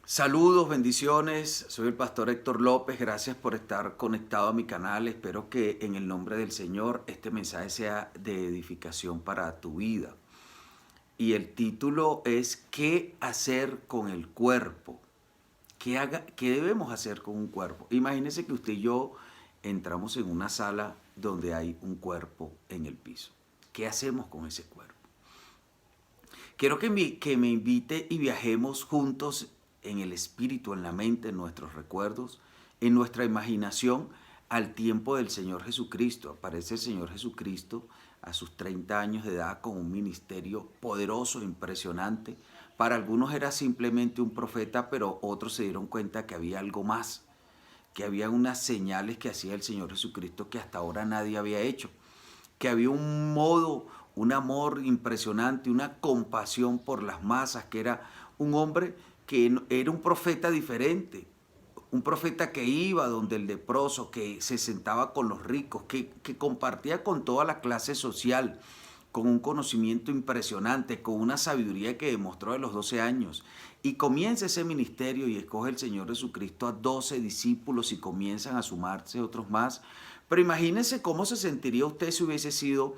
Saludos, bendiciones. Soy el pastor Héctor López. Gracias por estar conectado a mi canal. Espero que en el nombre del Señor este mensaje sea de edificación para tu vida. Y el título es ¿qué hacer con el cuerpo? ¿Qué debemos hacer con un cuerpo? Imagínense que usted y yo entramos en una sala donde hay un cuerpo en el piso. ¿Qué hacemos con ese cuerpo? Quiero que me invite y viajemos juntos en el espíritu, en la mente, en nuestros recuerdos, en nuestra imaginación, al tiempo del Señor Jesucristo. Aparece el Señor Jesucristo a sus 30 años de edad con un ministerio poderoso, impresionante. Para algunos era simplemente un profeta, pero otros se dieron cuenta que había algo más, que había unas señales que hacía el Señor Jesucristo que hasta ahora nadie había hecho, que había un modo, un amor impresionante, una compasión por las masas, que era un hombre que era un profeta diferente, un profeta que iba donde el leproso, que se sentaba con los ricos, que compartía con toda la clase social, con un conocimiento impresionante, con una sabiduría que demostró de los 12 años. Y comienza ese ministerio y escoge el Señor Jesucristo a 12 discípulos y comienzan a sumarse otros más. Pero imagínense cómo se sentiría usted si hubiese sido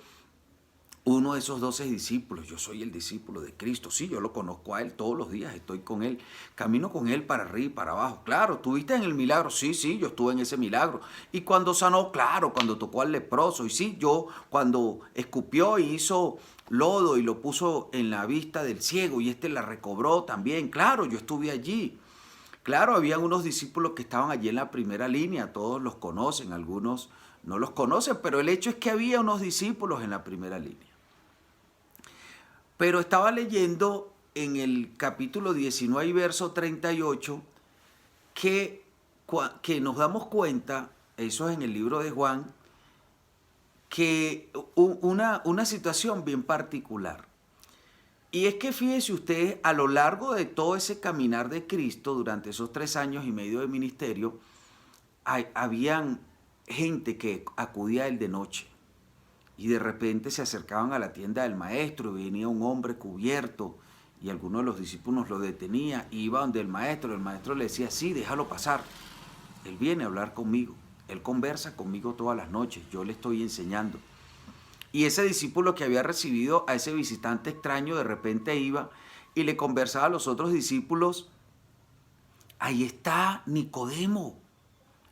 uno de esos 12 discípulos. Yo soy el discípulo de Cristo. Sí, yo lo conozco a Él todos los días, estoy con Él, camino con Él para arriba y para abajo. Claro, ¿estuviste en el milagro? Sí, sí, yo estuve en ese milagro. Y cuando sanó, claro, cuando tocó al leproso. Y sí, yo cuando escupió y hizo lodo y lo puso en la vista del ciego y la recobró también. Claro, yo estuve allí. Claro, había unos discípulos que estaban allí en la primera línea, todos los conocen, algunos no los conocen, pero el hecho es que había unos discípulos en la primera línea. Pero estaba leyendo en el capítulo 19 y verso 38 que, que nos damos cuenta, eso es en el libro de Juan, que una situación bien particular. Y es que fíjese usted, a lo largo de todo ese caminar de Cristo, durante esos 3 años y medio de ministerio, habían gente que acudía a él de noche. Y de repente se acercaban a la tienda del maestro y venía un hombre cubierto y alguno de los discípulos lo detenía y iba donde el maestro le decía, sí, déjalo pasar, él viene a hablar conmigo, él conversa conmigo todas las noches, yo le estoy enseñando. Y ese discípulo que había recibido a ese visitante extraño de repente iba y le conversaba a los otros discípulos, ahí está Nicodemo,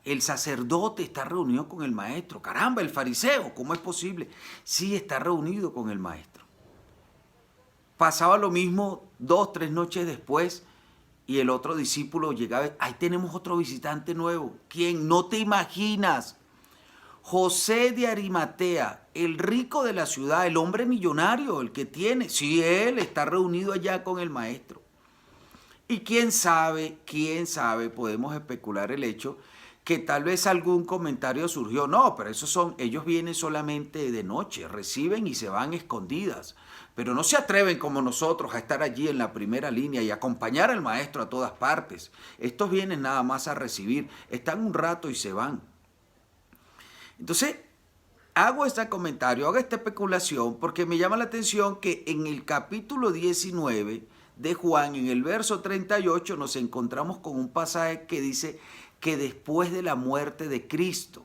el sacerdote está reunido con el maestro. Caramba, el fariseo, ¿cómo es posible? Sí, está reunido con el maestro. Pasaba lo mismo 2, 3 noches después y el otro discípulo llegaba. Ahí tenemos otro visitante nuevo. ¿Quién? No te imaginas. José de Arimatea, el rico de la ciudad, el hombre millonario, el que tiene. Sí, él está reunido allá con el maestro. Y quién sabe, podemos especular el hecho que tal vez algún comentario surgió. No, pero ellos vienen solamente de noche, reciben y se van escondidas. Pero no se atreven como nosotros a estar allí en la primera línea y acompañar al maestro a todas partes. Estos vienen nada más a recibir, están un rato y se van. Entonces, hago este comentario, hago esta especulación porque me llama la atención que en el capítulo 19 de Juan, en el verso 38, nos encontramos con un pasaje que dice que después de la muerte de Cristo,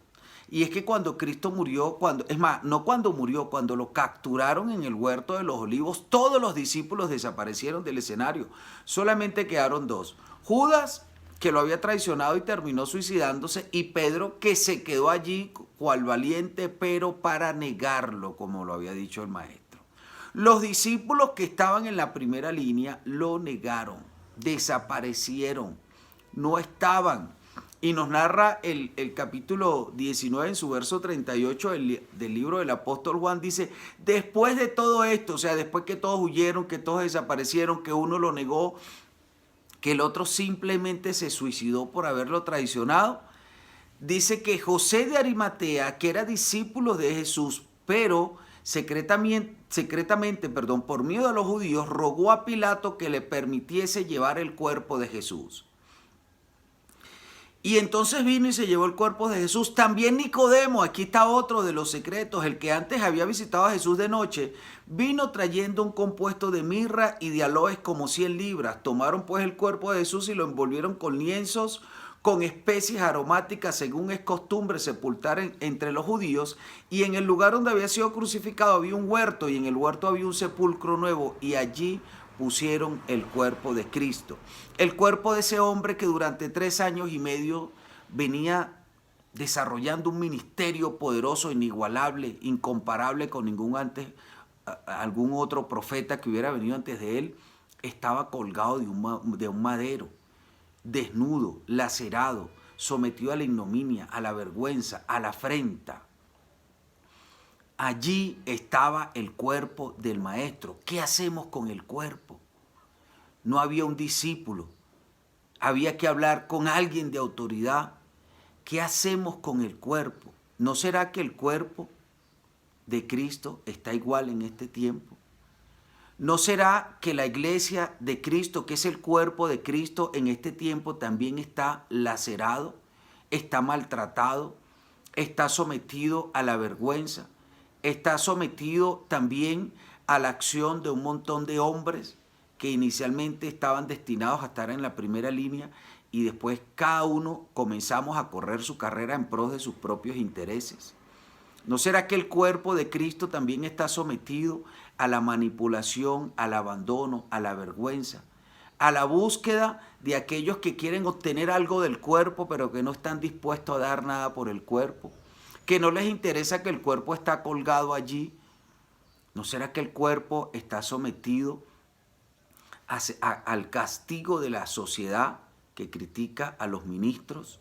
y es que cuando Cristo murió, no cuando murió, cuando lo capturaron en el huerto de los olivos, todos los discípulos desaparecieron del escenario, solamente quedaron dos, Judas, que lo había traicionado y terminó suicidándose, y Pedro, que se quedó allí cual valiente, pero para negarlo, como lo había dicho el maestro. Los discípulos que estaban en la primera línea lo negaron, desaparecieron, no estaban. Y nos narra el capítulo 19 en su verso 38 del libro del apóstol Juan, dice, después de todo esto, o sea, después que todos huyeron, que todos desaparecieron, que uno lo negó, que el otro simplemente se suicidó por haberlo traicionado, dice que José de Arimatea, que era discípulo de Jesús, pero secretamente, por miedo a los judíos, rogó a Pilato que le permitiese llevar el cuerpo de Jesús. Y entonces vino y se llevó el cuerpo de Jesús. También Nicodemo, aquí está otro de los secretos, el que antes había visitado a Jesús de noche, vino trayendo un compuesto de mirra y de aloes como 100 libras. Tomaron pues el cuerpo de Jesús y lo envolvieron con lienzos, con especies aromáticas, según es costumbre sepultar entre los judíos. Y en el lugar donde había sido crucificado había un huerto, y en el huerto había un sepulcro nuevo, y allí pusieron el cuerpo de Cristo. El cuerpo de ese hombre que durante 3 años y medio venía desarrollando un ministerio poderoso, inigualable, incomparable con algún otro profeta que hubiera venido antes de él, estaba colgado de un madero, desnudo, lacerado, sometido a la ignominia, a la vergüenza, a la afrenta. Allí estaba el cuerpo del maestro. ¿Qué hacemos con el cuerpo? No había un discípulo. Había que hablar con alguien de autoridad. ¿Qué hacemos con el cuerpo? ¿No será que el cuerpo de Cristo está igual en este tiempo? ¿No será que la iglesia de Cristo, que es el cuerpo de Cristo, en este tiempo también está lacerado, está maltratado, está sometido a la vergüenza? Está sometido también a la acción de un montón de hombres que inicialmente estaban destinados a estar en la primera línea y después cada uno comenzamos a correr su carrera en pos de sus propios intereses. ¿No será que el cuerpo de Cristo también está sometido a la manipulación, al abandono, a la vergüenza, a la búsqueda de aquellos que quieren obtener algo del cuerpo pero que no están dispuestos a dar nada por el cuerpo? Que no les interesa que el cuerpo está colgado allí. ¿No será que el cuerpo está sometido al castigo de la sociedad que critica a los ministros,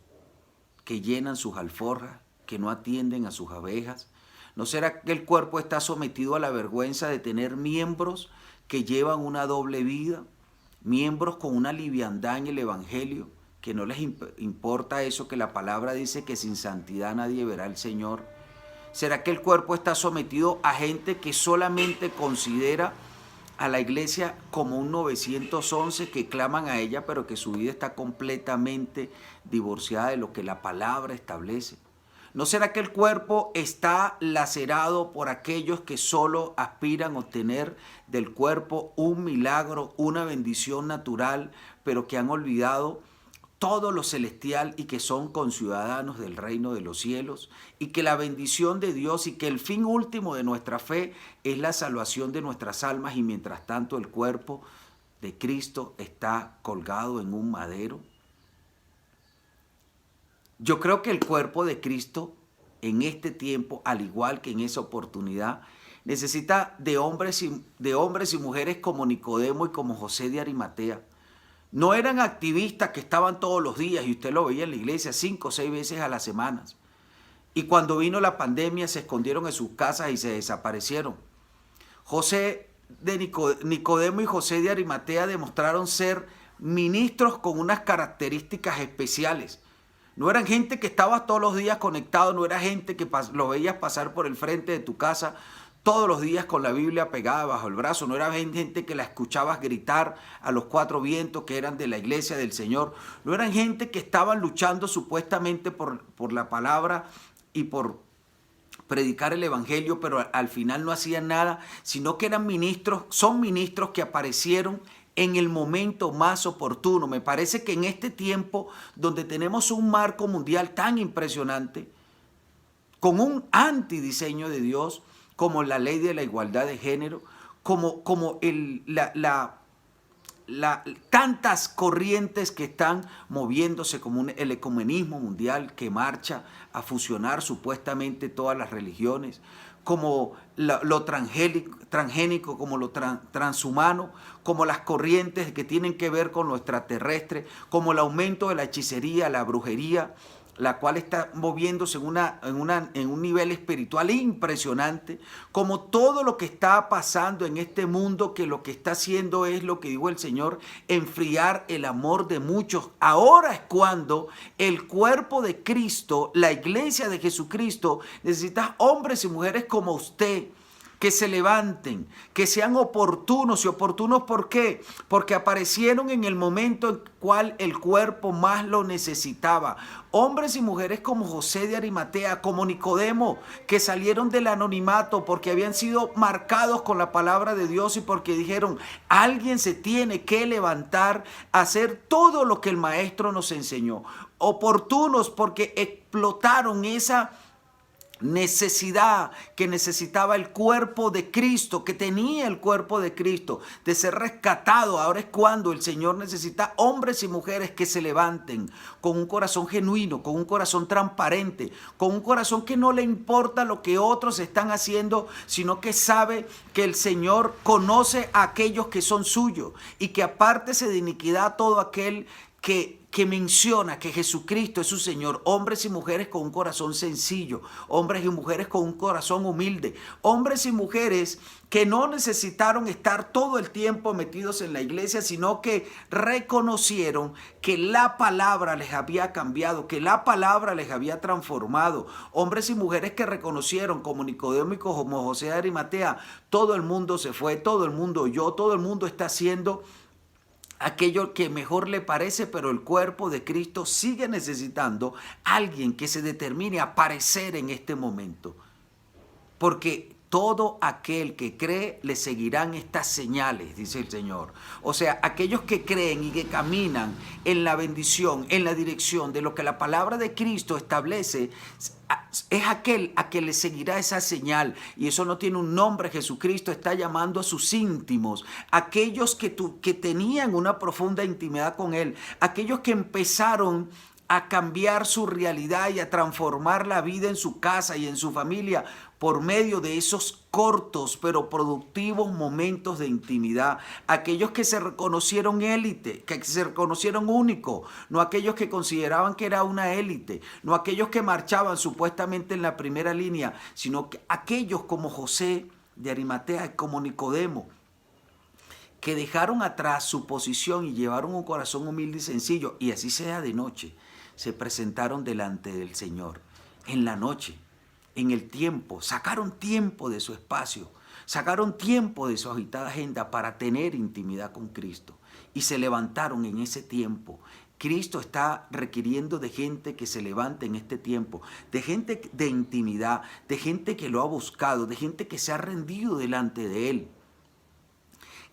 que llenan sus alforjas, que no atienden a sus abejas? ¿No será que el cuerpo está sometido a la vergüenza de tener miembros que llevan una doble vida, miembros con una liviandad en el evangelio, que no les importa eso que la palabra dice, que sin santidad nadie verá al Señor? ¿Será que el cuerpo está sometido a gente que solamente considera a la iglesia como un 911, que claman a ella, pero que su vida está completamente divorciada de lo que la palabra establece? ¿No será que el cuerpo está lacerado por aquellos que solo aspiran a obtener del cuerpo un milagro, una bendición natural, pero que han olvidado todo lo celestial y que son conciudadanos del reino de los cielos, y que la bendición de Dios y que el fin último de nuestra fe es la salvación de nuestras almas, y mientras tanto el cuerpo de Cristo está colgado en un madero? Yo creo que el cuerpo de Cristo en este tiempo, al igual que en esa oportunidad, necesita de hombres y mujeres como Nicodemo y como José de Arimatea. No eran activistas que estaban todos los días y usted lo veía en la iglesia 5 o 6 veces a la semana. Y cuando vino la pandemia se escondieron en sus casas y se desaparecieron. Nicodemo y José de Arimatea demostraron ser ministros con unas características especiales. No eran gente que estaba todos los días conectado, no era gente que lo veías pasar por el frente de tu casa todos los días con la Biblia pegada bajo el brazo. No era gente que la escuchabas gritar a los 4 vientos, que eran de la iglesia del Señor. No eran gente que estaban luchando supuestamente por la palabra y por predicar el evangelio, pero al final no hacían nada, sino que son ministros que aparecieron en el momento más oportuno. Me parece que en este tiempo donde tenemos un marco mundial tan impresionante, con un antidiseño de Dios, como la ley de la igualdad de género, como tantas corrientes que están moviéndose, como el ecumenismo mundial que marcha a fusionar supuestamente todas las religiones, como lo transgénico, como lo transhumano, como las corrientes que tienen que ver con lo extraterrestre, como el aumento de la hechicería, la brujería, la cual está moviéndose en un nivel espiritual impresionante, como todo lo que está pasando en este mundo, que lo que está haciendo es lo que dijo el Señor, enfriar el amor de muchos. Ahora es cuando el cuerpo de Cristo, la iglesia de Jesucristo, necesita hombres y mujeres como usted, que se levanten, que sean oportunos. ¿Y oportunos por qué? Porque aparecieron en el momento en el cual el cuerpo más lo necesitaba. Hombres y mujeres como José de Arimatea, como Nicodemo, que salieron del anonimato porque habían sido marcados con la palabra de Dios y porque dijeron, alguien se tiene que levantar a hacer todo lo que el maestro nos enseñó. Oportunos porque explotaron esa necesidad que necesitaba el cuerpo de Cristo, que tenía el cuerpo de Cristo, de ser rescatado. Ahora es cuando el Señor necesita hombres y mujeres que se levanten con un corazón genuino, con un corazón transparente, con un corazón que no le importa lo que otros están haciendo, sino que sabe que el Señor conoce a aquellos que son suyos y que apártese de iniquidad todo aquel que menciona que Jesucristo es su Señor. Hombres y mujeres con un corazón sencillo, hombres y mujeres con un corazón humilde, hombres y mujeres que no necesitaron estar todo el tiempo metidos en la iglesia, sino que reconocieron que la palabra les había cambiado, que la palabra les había transformado. Hombres y mujeres que reconocieron, como Nicodemo y como José de Arimatea, todo el mundo se fue, todo el mundo oyó, todo el mundo está haciendo aquello que mejor le parece, pero el cuerpo de Cristo sigue necesitando a alguien que se determine a aparecer en este momento. Porque todo aquel que cree le seguirán estas señales, dice el Señor. O sea, aquellos que creen y que caminan en la bendición, en la dirección de lo que la palabra de Cristo establece, es aquel a que le seguirá esa señal. Y eso no tiene un nombre. Jesucristo está llamando a sus íntimos, aquellos que tenían una profunda intimidad con Él, aquellos que empezaron a cambiar su realidad y a transformar la vida en su casa y en su familia por medio de esos cortos pero productivos momentos de intimidad. Aquellos que se reconocieron élite, que se reconocieron únicos, no aquellos que consideraban que era una élite, no aquellos que marchaban supuestamente en la primera línea, sino que aquellos como José de Arimatea y como Nicodemo, que dejaron atrás su posición y llevaron un corazón humilde y sencillo, y así sea de noche, se presentaron delante del Señor en la noche, en el tiempo, sacaron tiempo de su espacio, sacaron tiempo de su agitada agenda para tener intimidad con Cristo y se levantaron en ese tiempo. Cristo está requiriendo de gente que se levante en este tiempo, de gente de intimidad, de gente que lo ha buscado, de gente que se ha rendido delante de Él.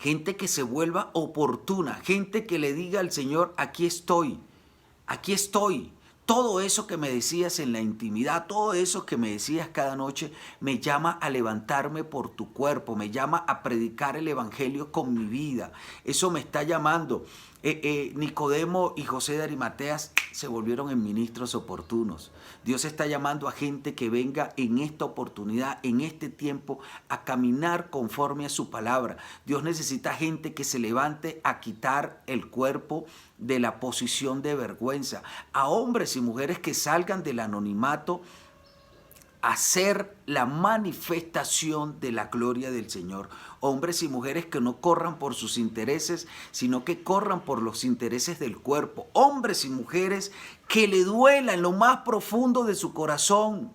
Gente que se vuelva oportuna, gente que le diga al Señor, aquí estoy. Todo eso que me decías en la intimidad, todo eso que me decías cada noche, me llama a levantarme por tu cuerpo, me llama a predicar el evangelio con mi vida. Eso me está llamando. Nicodemo y José de Arimatea se volvieron en ministros oportunos. Dios está llamando a gente que venga en esta oportunidad, en este tiempo, a caminar conforme a su palabra. Dios necesita gente que se levante a quitar el cuerpo de la posición de vergüenza, a hombres y mujeres que salgan del anonimato a ser la manifestación de la gloria del Señor. Hombres y mujeres que no corran por sus intereses, sino que corran por los intereses del cuerpo. Hombres y mujeres que le duela en lo más profundo de su corazón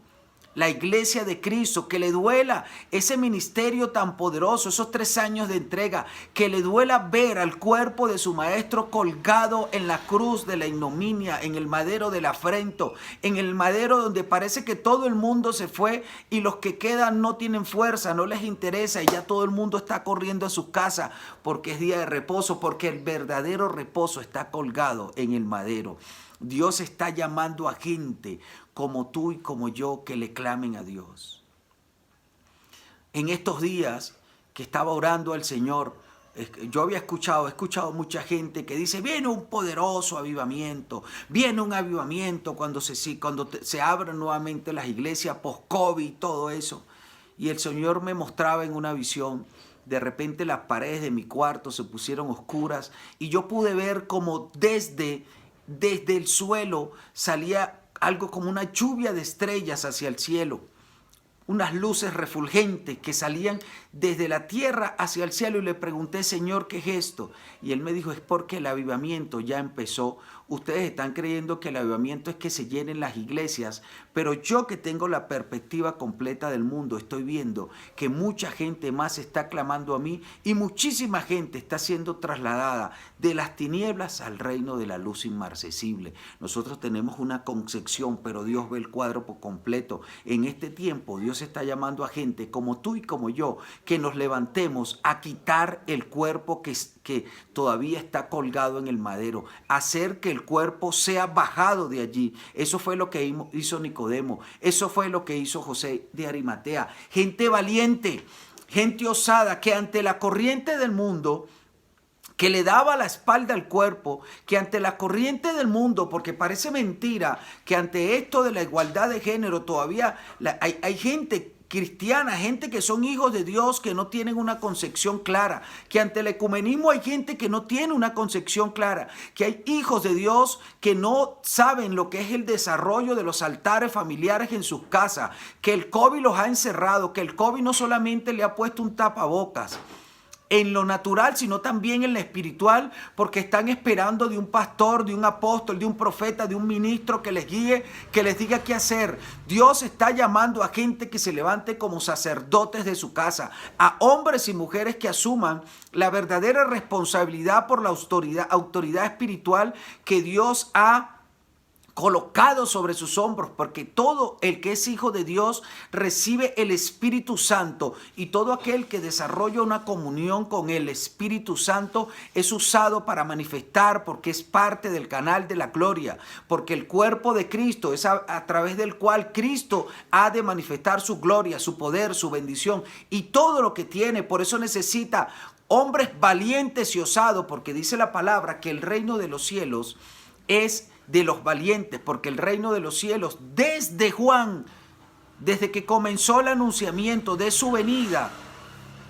la iglesia de Cristo, que le duela ese ministerio tan poderoso, esos 3 años de entrega, que le duela ver al cuerpo de su maestro colgado en la cruz de la ignominia, en el madero del afrento, en el madero donde parece que todo el mundo se fue y los que quedan no tienen fuerza, no les interesa y ya todo el mundo está corriendo a sus casas porque es día de reposo, porque el verdadero reposo está colgado en el madero. Dios está llamando a gente como tú y como yo que le clamen a Dios. En estos días que estaba orando al Señor, yo he escuchado mucha gente que dice, viene un poderoso avivamiento, viene un avivamiento cuando se abran nuevamente las iglesias post-COVID y todo eso. Y el Señor me mostraba en una visión, de repente las paredes de mi cuarto se pusieron oscuras y yo pude ver como desde el suelo salía algo como una lluvia de estrellas hacia el cielo. unas luces refulgentes que salían desde la tierra hacia el cielo y le pregunté, Señor, ¿qué es esto? Y él me dijo, es porque el avivamiento ya empezó. Ustedes están creyendo que el avivamiento es que se llenen las iglesias, pero yo que tengo la perspectiva completa del mundo, estoy viendo que mucha gente más está clamando a mí y muchísima gente está siendo trasladada de las tinieblas al reino de la luz inmarcesible. Nosotros tenemos una concepción, pero Dios ve el cuadro por completo. En este tiempo Dios está llamando a gente como tú y como yo, que nos levantemos a quitar el cuerpo que todavía está colgado en el madero, hacer que el cuerpo sea bajado de allí. Eso fue lo que hizo Nicodemo, eso fue lo que hizo José de Arimatea. Gente valiente, gente osada, que ante la corriente del mundo, que le daba la espalda al cuerpo, que ante la corriente del mundo, porque parece mentira que ante esto de la igualdad de género todavía hay gente cristiana, gente que son hijos de Dios, que no tienen una concepción clara, que ante el ecumenismo hay gente que no tiene una concepción clara, que hay hijos de Dios que no saben lo que es el desarrollo de los altares familiares en sus casas, que el COVID los ha encerrado, que el COVID no solamente le ha puesto un tapabocas en lo natural, sino también en lo espiritual, porque están esperando de un pastor, de un apóstol, de un profeta, de un ministro que les guíe, que les diga qué hacer. Dios está llamando a gente que se levante como sacerdotes de su casa, a hombres y mujeres que asuman la verdadera responsabilidad por la autoridad espiritual que Dios ha colocado sobre sus hombros, porque todo el que es hijo de Dios recibe el Espíritu Santo, y todo aquel que desarrolla una comunión con el Espíritu Santo es usado para manifestar, porque es parte del canal de la gloria, porque el cuerpo de Cristo es a través del cual Cristo ha de manifestar su gloria, su poder, su bendición y todo lo que tiene. Por eso necesita hombres valientes y osados, porque dice la palabra que el reino de los cielos es de los valientes, porque el reino de los cielos, desde Juan, desde que comenzó el anunciamiento de su venida,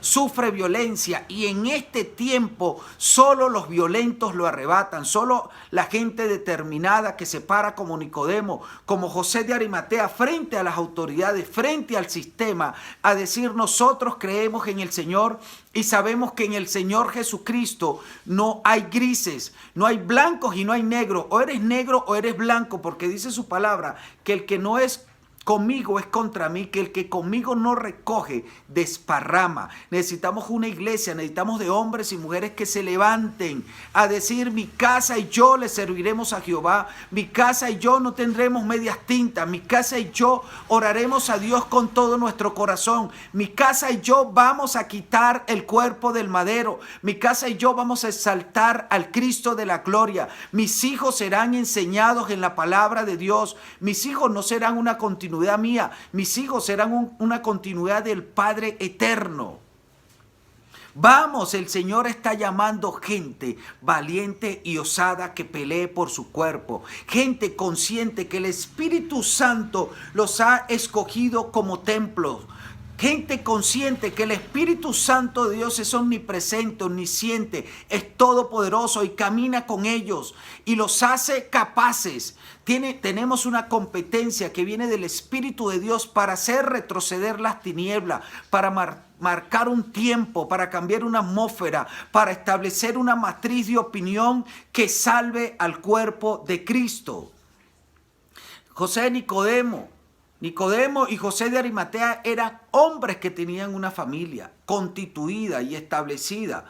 sufre violencia, y en este tiempo solo los violentos lo arrebatan, solo la gente determinada que se para como Nicodemo, como José de Arimatea, frente a las autoridades, frente al sistema, a decir: nosotros creemos en el Señor y sabemos que en el Señor Jesucristo no hay grises, no hay blancos y no hay negros, o eres negro o eres blanco, porque dice su palabra que el que no es conmigo es contra mí, que el que conmigo no recoge, desparrama. Necesitamos una iglesia, necesitamos de hombres y mujeres que se levanten a decir: mi casa y yo le serviremos a Jehová, mi casa y yo no tendremos medias tintas, mi casa y yo oraremos a Dios con todo nuestro corazón, mi casa y yo vamos a quitar el cuerpo del madero, mi casa y yo vamos a exaltar al Cristo de la gloria, mis hijos serán enseñados en la palabra de Dios, mis hijos no serán una continuidad mía, mis hijos serán una continuidad del Padre eterno. Vamos, el Señor está llamando gente valiente y osada que pelee por su cuerpo, gente consciente que el Espíritu Santo los ha escogido como templos, gente consciente que el Espíritu Santo de Dios es omnipresente, omnisciente, es todopoderoso y camina con ellos y los hace capaces. Tenemos una competencia que viene del Espíritu de Dios para hacer retroceder las tinieblas, para marcar un tiempo, para cambiar una atmósfera, para establecer una matriz de opinión que salve al cuerpo de Cristo. Nicodemo y José de Arimatea eran hombres que tenían una familia constituida y establecida,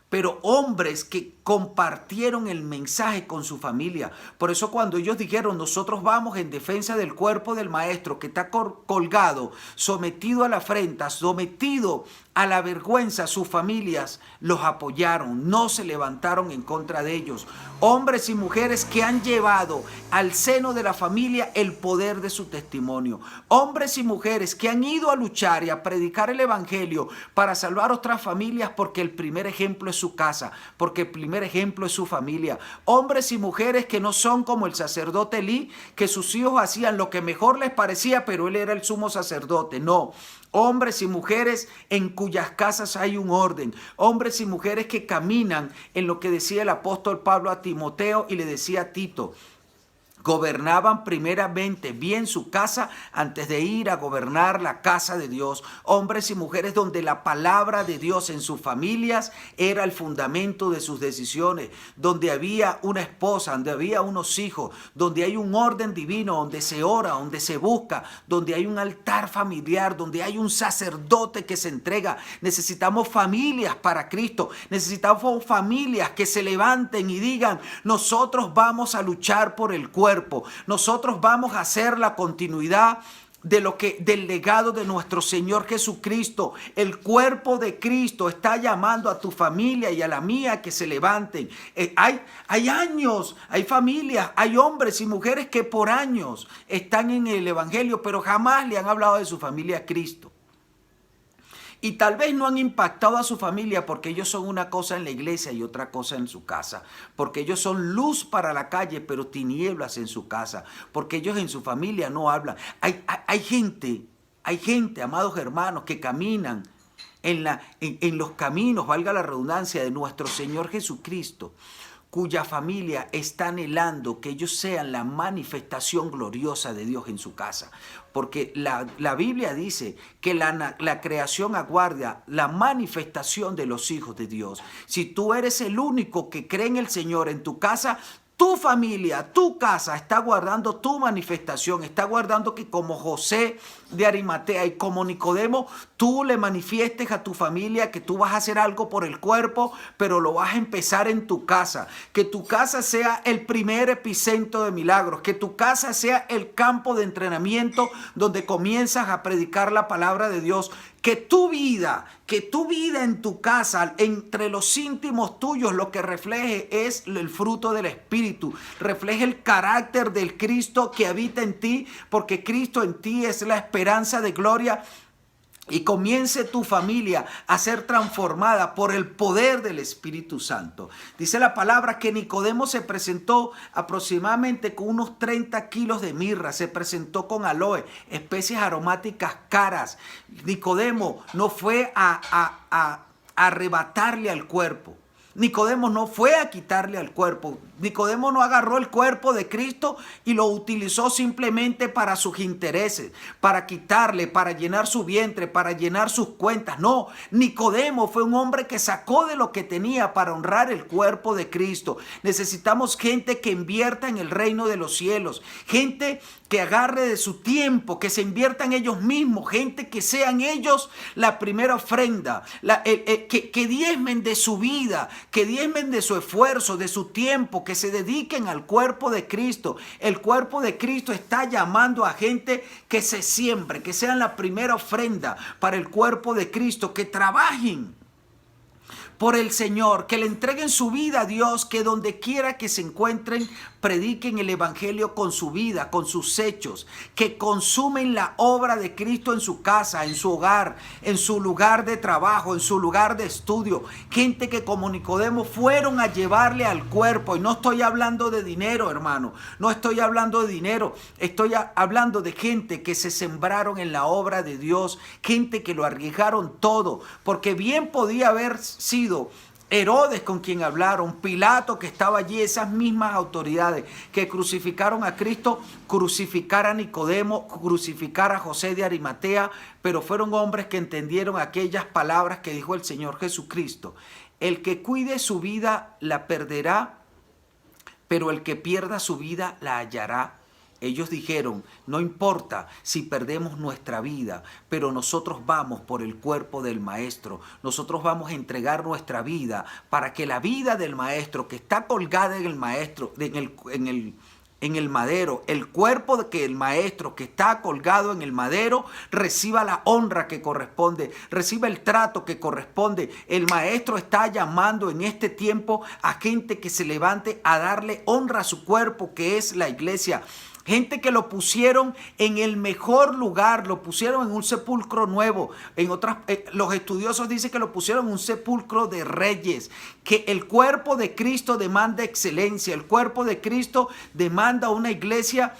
pero hombres que compartieron el mensaje con su familia. Por eso cuando ellos dijeron: nosotros vamos en defensa del cuerpo del maestro que está colgado, sometido a la afrenta, sometido a la vergüenza, sus familias los apoyaron, no se levantaron en contra de ellos. Hombres y mujeres que han llevado al seno de la familia el poder de su testimonio. Hombres y mujeres que han ido a luchar y a predicar el evangelio para salvar otras familias, porque el primer ejemplo es su casa, porque el primer ejemplo es su familia. Hombres y mujeres que no son como el sacerdote Elí, que sus hijos hacían lo que mejor les parecía, pero él era el sumo sacerdote. No. Hombres y mujeres en cuyas casas hay un orden. Hombres y mujeres que caminan en lo que decía el apóstol Pablo a Timoteo y le decía a Tito: Gobernaban primeramente bien su casa antes de ir a gobernar la casa de Dios. Hombres y mujeres donde la palabra de Dios en sus familias era el fundamento de sus decisiones. Donde había una esposa, donde había unos hijos, donde hay un orden divino, donde se ora, donde se busca, donde hay un altar familiar, donde hay un sacerdote que se entrega. Necesitamos familias para Cristo. Necesitamos familias que se levanten y digan: nosotros vamos a luchar por el cuerpo. Nosotros vamos a hacer la continuidad del legado de nuestro Señor Jesucristo. El cuerpo de Cristo está llamando a tu familia y a la mía que se levanten. Hay años, hay familias, hay hombres y mujeres que por años están en el Evangelio, pero jamás le han hablado de su familia a Cristo. Y tal vez no han impactado a su familia porque ellos son una cosa en la iglesia y otra cosa en su casa. Porque ellos son luz para la calle, pero tinieblas en su casa. Porque ellos en su familia no hablan. Hay gente, amados hermanos, que caminan en los caminos, valga la redundancia, de nuestro Señor Jesucristo, cuya familia está anhelando que ellos sean la manifestación gloriosa de Dios en su casa. Porque la Biblia dice que la creación aguarda la manifestación de los hijos de Dios. Si tú eres el único que cree en el Señor en tu casa, tu familia, tu casa está guardando tu manifestación, está guardando que como José de Arimatea y como Nicodemo, tú le manifiestes a tu familia que tú vas a hacer algo por el cuerpo, pero lo vas a empezar en tu casa. Que tu casa sea el primer epicentro de milagros, que tu casa sea el campo de entrenamiento donde comienzas a predicar la palabra de Dios. Que tu vida en tu casa, entre los íntimos tuyos, lo que refleje es el fruto del Espíritu. Refleje el carácter del Cristo que habita en ti, porque Cristo en ti es la esperanza de gloria. Y comience tu familia a ser transformada por el poder del Espíritu Santo. Dice la palabra que Nicodemo se presentó aproximadamente con unos 30 kilos de mirra. Se presentó con aloe, especies aromáticas caras. Nicodemo no fue a arrebatarle al cuerpo. Nicodemo no fue a quitarle al cuerpo. Nicodemo no agarró el cuerpo de Cristo y lo utilizó simplemente para sus intereses, para quitarle, para llenar su vientre, para llenar sus cuentas. No, Nicodemo fue un hombre que sacó de lo que tenía para honrar el cuerpo de Cristo. Necesitamos gente que invierta en el reino de los cielos, gente que agarre de su tiempo, que se invierta en ellos mismos, gente que sean ellos la primera ofrenda, que diezmen de su vida, que diezmen de su esfuerzo, de su tiempo, que se dediquen al cuerpo de Cristo. El cuerpo de Cristo está llamando a gente que se siembre, que sean la primera ofrenda para el cuerpo de Cristo, que trabajen por el Señor, que le entreguen su vida a Dios, que donde quiera que se encuentren, prediquen el Evangelio con su vida, con sus hechos, que consumen la obra de Cristo en su casa, en su hogar, en su lugar de trabajo, en su lugar de estudio. Gente que como Nicodemo fueron a llevarle al cuerpo. Y no estoy hablando de dinero, hermano, no estoy hablando de dinero, estoy hablando de gente que se sembraron en la obra de Dios, gente que lo arriesgaron todo, porque bien podía haber sido Herodes con quien hablaron, Pilato que estaba allí, esas mismas autoridades que crucificaron a Cristo, crucificar a Nicodemo, crucificar a José de Arimatea, pero fueron hombres que entendieron aquellas palabras que dijo el Señor Jesucristo: el que cuide su vida la perderá, pero el que pierda su vida la hallará. Ellos dijeron: no importa si perdemos nuestra vida, pero nosotros vamos por el cuerpo del Maestro. Nosotros vamos a entregar nuestra vida para que la vida del Maestro, que está colgada en el Maestro, en el madero, el cuerpo de que el Maestro que está colgado en el madero reciba la honra que corresponde, reciba el trato que corresponde. El Maestro está llamando en este tiempo a gente que se levante a darle honra a su cuerpo, que es la iglesia. Gente que lo pusieron en el mejor lugar, lo pusieron en un sepulcro nuevo. Los estudiosos dicen que lo pusieron en un sepulcro de reyes. Que el cuerpo de Cristo demanda excelencia. El cuerpo de Cristo demanda una iglesia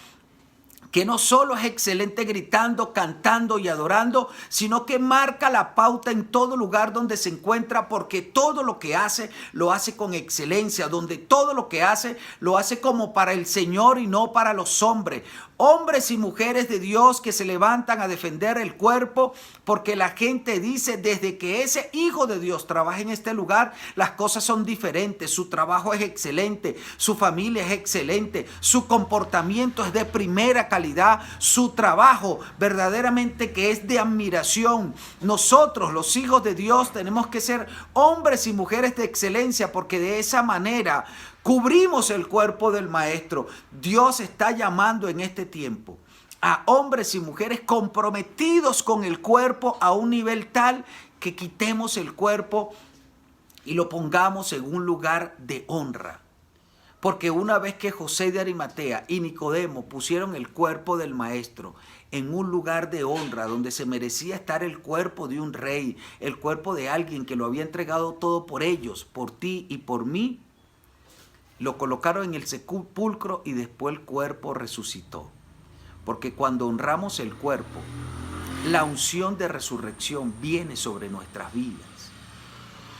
que no solo es excelente gritando, cantando y adorando, sino que marca la pauta en todo lugar donde se encuentra, porque todo lo que hace, lo hace con excelencia, donde todo lo que hace, lo hace como para el Señor y no para los hombres. Hombres y mujeres de Dios que se levantan a defender el cuerpo, porque la gente dice, desde que ese hijo de Dios trabaja en este lugar, las cosas son diferentes, su trabajo es excelente, su familia es excelente, su comportamiento es de primera calidad, su trabajo verdaderamente que es de admiración. Nosotros, los hijos de Dios, tenemos que ser hombres y mujeres de excelencia, porque de esa manera cubrimos el cuerpo del Maestro. Dios está llamando en este tiempo a hombres y mujeres comprometidos con el cuerpo a un nivel tal que quitemos el cuerpo y lo pongamos en un lugar de honra. Porque una vez que José de Arimatea y Nicodemo pusieron el cuerpo del Maestro en un lugar de honra donde se merecía estar el cuerpo de un rey, el cuerpo de alguien que lo había entregado todo por ellos, por ti y por mí, lo colocaron en el sepulcro y después el cuerpo resucitó. Porque cuando honramos el cuerpo, la unción de resurrección viene sobre nuestras vidas.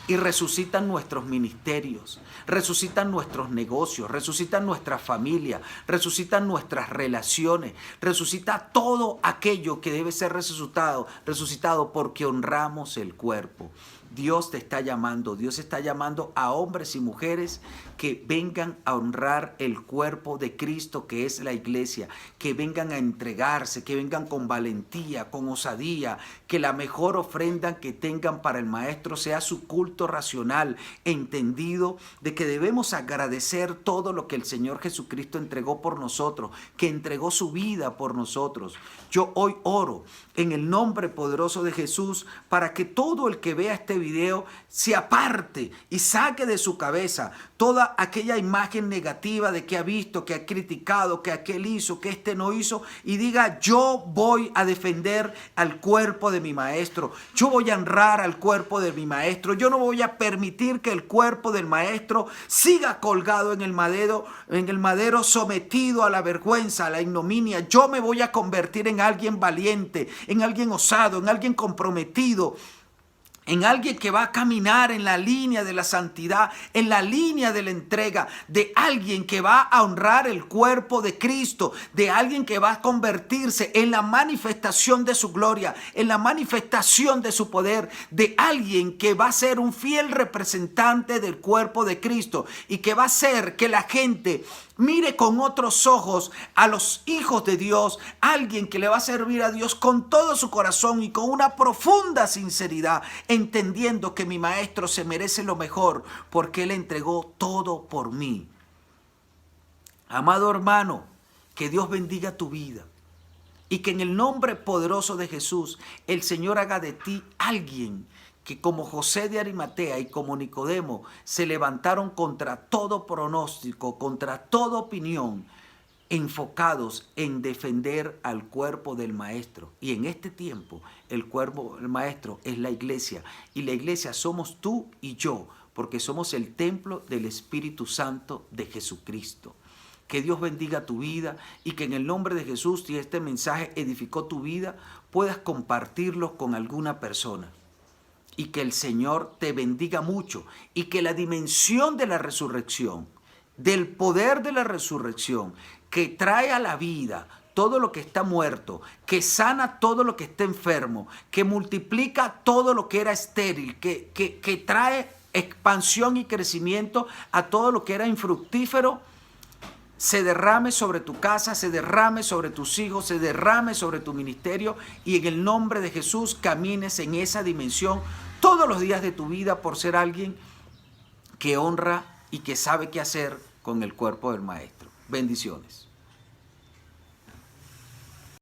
Y resucitan nuestros ministerios, resucitan nuestros negocios, resucitan nuestra familia, resucitan nuestras relaciones, resucita todo aquello que debe ser resucitado porque honramos el cuerpo. Dios te está llamando, Dios está llamando a hombres y mujeres que vengan a honrar el cuerpo de Cristo, que es la iglesia, que vengan a entregarse, que vengan con valentía, con osadía, que la mejor ofrenda que tengan para el Maestro sea su culto racional, entendido de que debemos agradecer todo lo que el Señor Jesucristo entregó por nosotros, que entregó su vida por nosotros. Yo hoy oro en el nombre poderoso de Jesús para que todo el que vea este video se aparte y saque de su cabeza toda aquella imagen negativa de que ha visto, que ha criticado, que aquel hizo, que este no hizo, y diga: yo voy a defender al cuerpo de mi Maestro, yo voy a honrar al cuerpo de mi Maestro, yo no voy a permitir que el cuerpo del Maestro siga colgado en el madero sometido a la vergüenza, a la ignominia. Yo me voy a convertir en alguien valiente, en alguien osado, en alguien comprometido, en alguien que va a caminar en la línea de la santidad, en la línea de la entrega, de alguien que va a honrar el cuerpo de Cristo, de alguien que va a convertirse en la manifestación de su gloria, en la manifestación de su poder, de alguien que va a ser un fiel representante del cuerpo de Cristo y que va a hacer que la gente mire con otros ojos a los hijos de Dios, alguien que le va a servir a Dios con todo su corazón y con una profunda sinceridad, entendiendo que mi Maestro se merece lo mejor porque Él entregó todo por mí. Amado hermano, que Dios bendiga tu vida y que en el nombre poderoso de Jesús el Señor haga de ti alguien que, como José de Arimatea y como Nicodemo, se levantaron contra todo pronóstico, contra toda opinión, enfocados en defender al cuerpo del Maestro. Y en este tiempo el cuerpo del Maestro es la iglesia, y la iglesia somos tú y yo, porque somos el templo del Espíritu Santo de Jesucristo. Que Dios bendiga tu vida y que en el nombre de Jesús, si este mensaje edificó tu vida, puedas compartirlo con alguna persona. Y que el Señor te bendiga mucho y que la dimensión de la resurrección, del poder de la resurrección, que trae a la vida todo lo que está muerto, que sana todo lo que está enfermo, que multiplica todo lo que era estéril, que trae expansión y crecimiento a todo lo que era infructífero, se derrame sobre tu casa, se derrame sobre tus hijos, se derrame sobre tu ministerio, y en el nombre de Jesús camines en esa dimensión todos los días de tu vida por ser alguien que honra y que sabe qué hacer con el cuerpo del Maestro. Bendiciones.